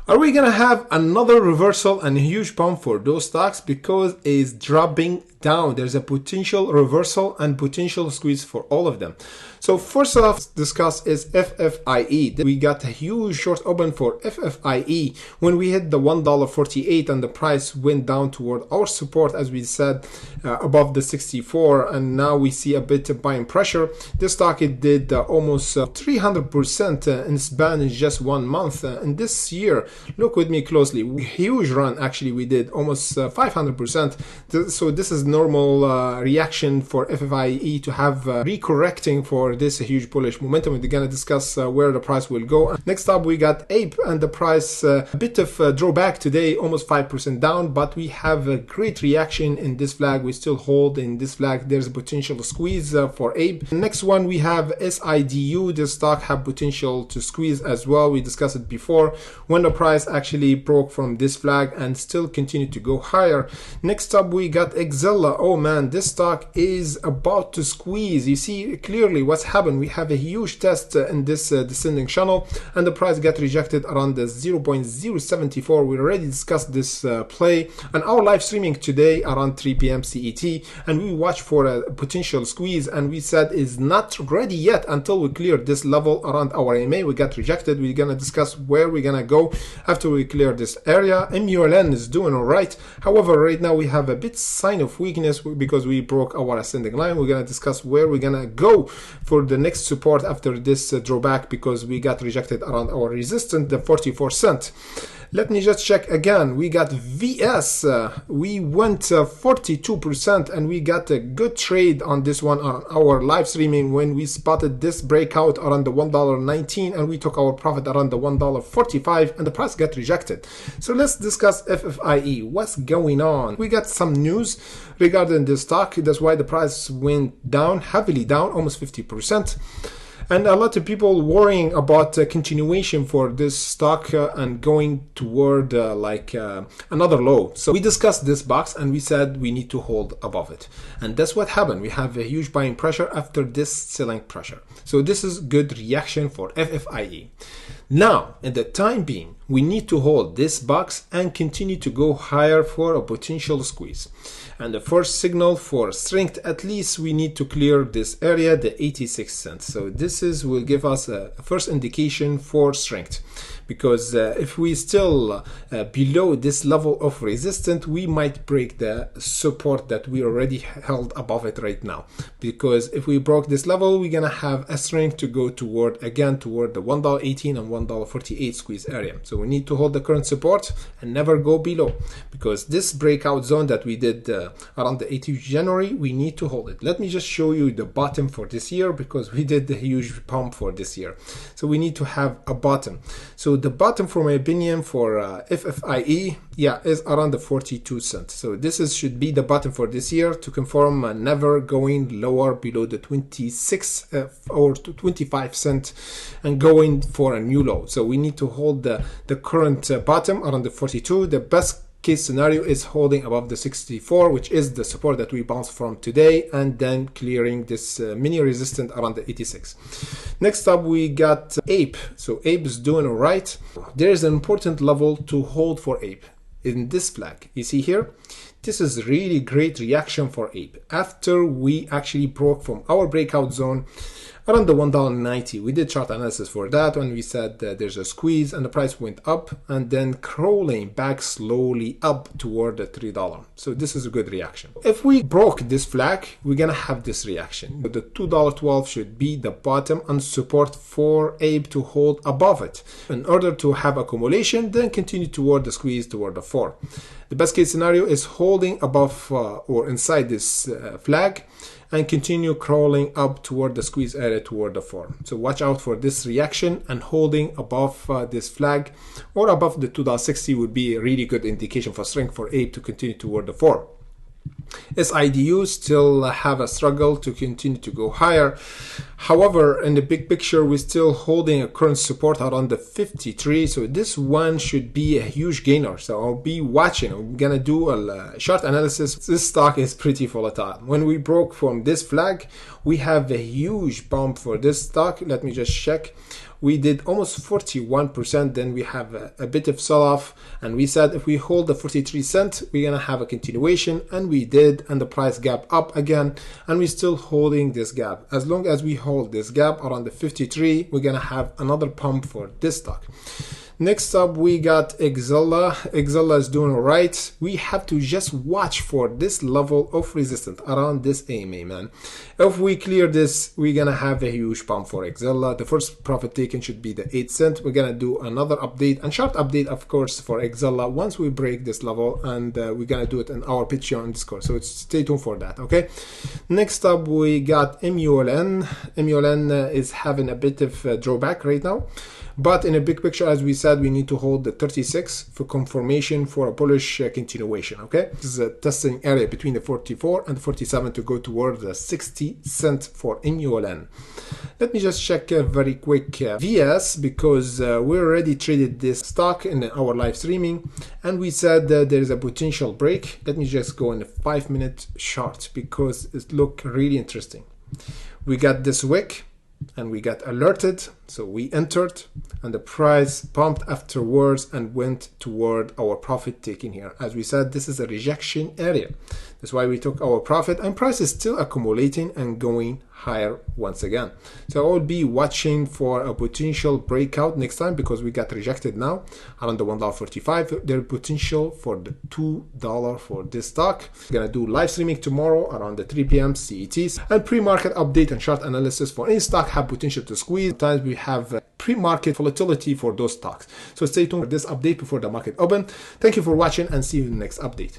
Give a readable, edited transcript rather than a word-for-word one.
Are we gonna have another reversal and a huge pump for those stocks because it's dropping down? There's a potential reversal and potential squeeze for all of them. So first off, discuss is FFIE. We got a huge short open for FFIE when we hit the $1.48 and the price went down toward our support, as we said, above the 64, and now we see a bit of buying pressure. This stock, it did almost 300% in span in just 1 month. And this year, look with me closely, huge run actually, we did almost 500%. So this is normal reaction for FFIE to have recorrecting for this huge bullish momentum. We're gonna discuss where the price will go. Next up, we got ape, and the price a bit of drawback today, almost 5% down, but we have a great reaction in this flag. We still hold in this flag. There's a potential squeeze for ape. Next one, we have SIDU. This stock have potential to squeeze as well. We discussed it before when the price actually broke from this flag and still continue to go higher. Next up, we got Exilla. Oh man, this stock is about to squeeze. You see clearly what's happened. We have a huge test in this descending channel, and the price got rejected around the 0.074. We already discussed this play and our live streaming today around 3 p.m. CET, and we watched for a potential squeeze, and we said is not ready yet until we clear this level around our EMA. We got rejected. We're gonna discuss where we're gonna go after we clear this area. MULN is doing all right. However, right now we have a bit sign of weakness because we broke our ascending line. We're gonna discuss where we're gonna go for the next support after this drawback, because we got rejected around our resistance, the 44 cent. Let me just check again. We got VS. We went 42%, and we got a good trade on this one on our live streaming when we spotted this breakout around the $1.19, and we took our profit around the $1.45, and the price got rejected. So let's discuss FFIE. What's going on? We got some news regarding this stock. That's why the price went down, heavily down, almost 50%. And a lot of people worrying about continuation for this stock and going toward another low. So we discussed this box and we said we need to hold above it. And that's what happened. We have a huge buying pressure after this selling pressure. So this is good reaction for FFIE. Now, in the time being, we need to hold this box and continue to go higher for a potential squeeze. And the first signal for strength, at least we need to clear this area, the 86 cents. So this will give us a first indication for strength, because if we still below this level of resistance, we might break the support that we already held above it right now. Because if we broke this level, we're gonna have a strength to go toward the $1.18 and $1.48 squeeze area. So we need to hold the current support and never go below, because this breakout zone that we did around the 18th of January, we need to hold it. Let me just show you the bottom for this year, because we did the huge pump for this year. So we need to have a bottom. So the bottom, for my opinion, for FFIE, is around the 42 cents. So this should be the bottom for this year, to confirm never going lower below the 26 or 25 cent and going for a new low. So we need to hold the current bottom around the 42. The best case scenario is holding above the 64, which is the support that we bounced from today, and then clearing this mini resistance around the 86. Next up, we got ape. So ape is doing all right. There is an important level to hold for ape in this flag. You see here, this is really great reaction for ape after we actually broke from our breakout zone around the $1.90. We did chart analysis for that when we said that there's a squeeze, and the price went up and then crawling back slowly up toward the $3. So this is a good reaction. If we broke this flag, we're gonna have this reaction. But the $2.12 should be the bottom and support for ape to hold above it. In order to have accumulation, then continue toward the squeeze toward the 4. The best case scenario is holding above or inside this flag and continue crawling up toward the squeeze area toward the 4. So watch out for this reaction, and holding above this flag or above the $2.60 would be a really good indication for strength for ape to continue toward the 4. SIDU still have a struggle to continue to go higher. However, in the big picture, we're still holding a current support around the 53. So this one should be a huge gainer. So I'll be watching. I'm gonna do a short analysis. This stock is pretty volatile. When we broke from this flag, we have a huge bump for this stock. Let me just check. we did almost 41%. Then we have a bit of sell-off, and we said if we hold the 43 cent, we're gonna have a continuation, and we did, and the price gap up again, and we're still holding this gap. As long as we hold this gap around the 53, we're gonna have another pump for this stock. Next up, we got Exela. Exela is doing all right. We have to just watch for this level of resistance around this AMA, man. If we clear this, we're gonna have a huge pump for Exela. The first profit taken should be the 8 cent. We're gonna do another update and short update, of course, for Exela once we break this level, and we're gonna do it in our Patreon and Discord. So stay tuned for that, okay? Next up, we got MULN. MULN is having a bit of drawback right now. But in a big picture, as we said, we need to hold the 36 for confirmation for a bullish continuation, okay? This is a testing area between the 44 and 47 to go toward the 60 cent for MULN. Let me just check very quick VS, because we already traded this stock in our live streaming, and we said that there is a potential break. Let me just go in a 5-minute chart because it looks really interesting. We got this wick, and we got alerted, so we entered, and the price pumped afterwards and went toward our profit taking here. As we said, this is a rejection area. That's why we took our profit, and price is still accumulating and going higher once again. So I will be watching for a potential breakout next time, because we got rejected now around the $1.45. There's potential for the $2 for this stock. We're gonna do live streaming tomorrow around the 3 p.m. CET, and pre-market update and chart analysis for any stock have potential to squeeze. Sometimes we have pre-market volatility for those stocks. So stay tuned for this update before the market open. Thank you for watching, and see you in the next update.